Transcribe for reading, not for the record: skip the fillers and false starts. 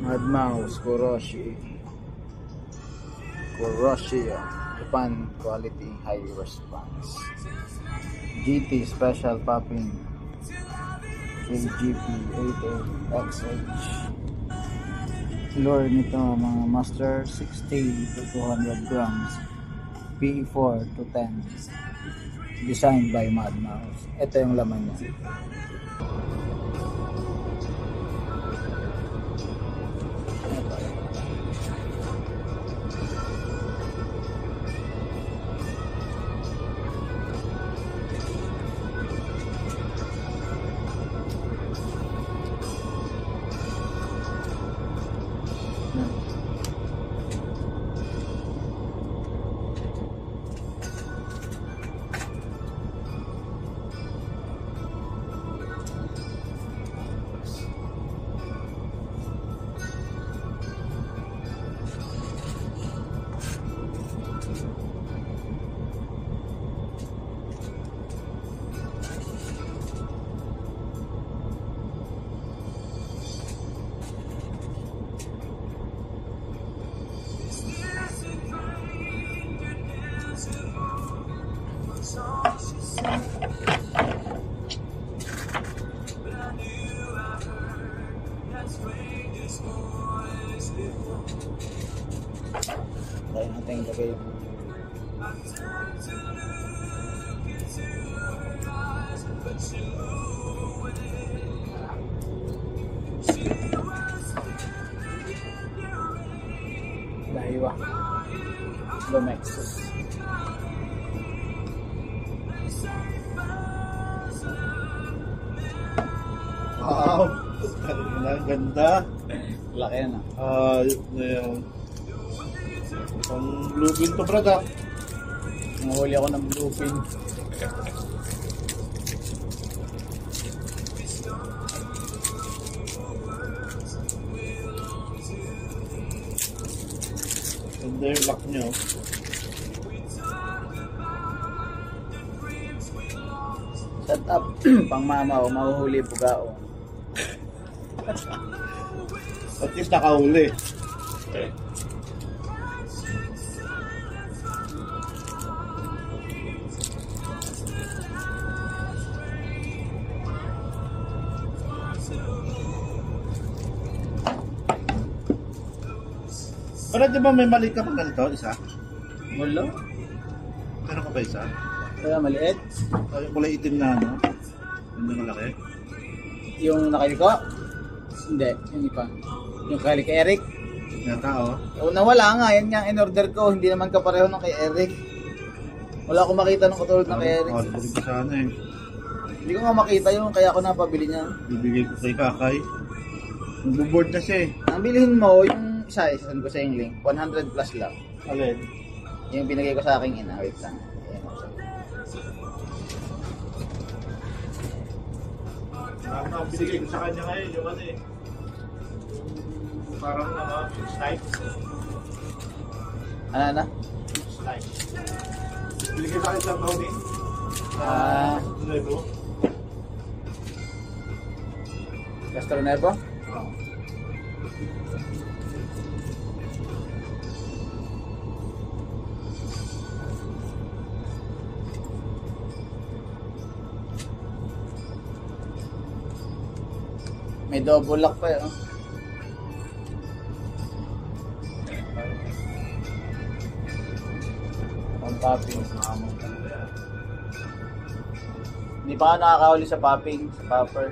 Mad Mouse Kuroshi. Japan quality high response. GT special popping. KGP 88XH. Lure nito mga master 60 to 200 grams. PE4 to 10. Designed by Mad Mouse. Ito yung laman niya. Tayo natin ilagay yung Daiwa Lumex. Wow! Ang ganda. Laki yan Yung pang bluefin to, brad, ah. Nahuli ako ng bluefin. Ganda yung lock nyo. Shut up. Pang mama o mahuhuli bugao. At least nakahuli. Pero di ba may mali ka pang ganito, isa? Wala. Meron ka ba isa? Kaya maliit. Yung kulay itim na ano? Hindi malaki? Yung nakaliko? Hindi, yung iba. Yung kay Eric. Yata, oh. O, nawala nga, yan nga in order ko. Hindi naman kapareho ng kay Eric. Wala akong makita ng katulad ng kay Eric. Balik ko sana eh. Hindi ko nga makita yung kaya ako napabili niya. Bibigay ko kay Kakay. Nagbo-board na siya eh. Ang bilhin mo, yung isa-send ko sa yung link. 100 plus lang. Alin? Yung binigay ko sa aking ina. Wait lang. Ang binigay ko sa kanya ngayon, yung ano eh. Parang snipe. Ano? Snipe. Binigay sa akin sa Tony. Nuevo. Castro Nuevo? Oo. May double lock pa yun. Pang popping. Hindi pa nga nakakahuli sa popping, sa popper.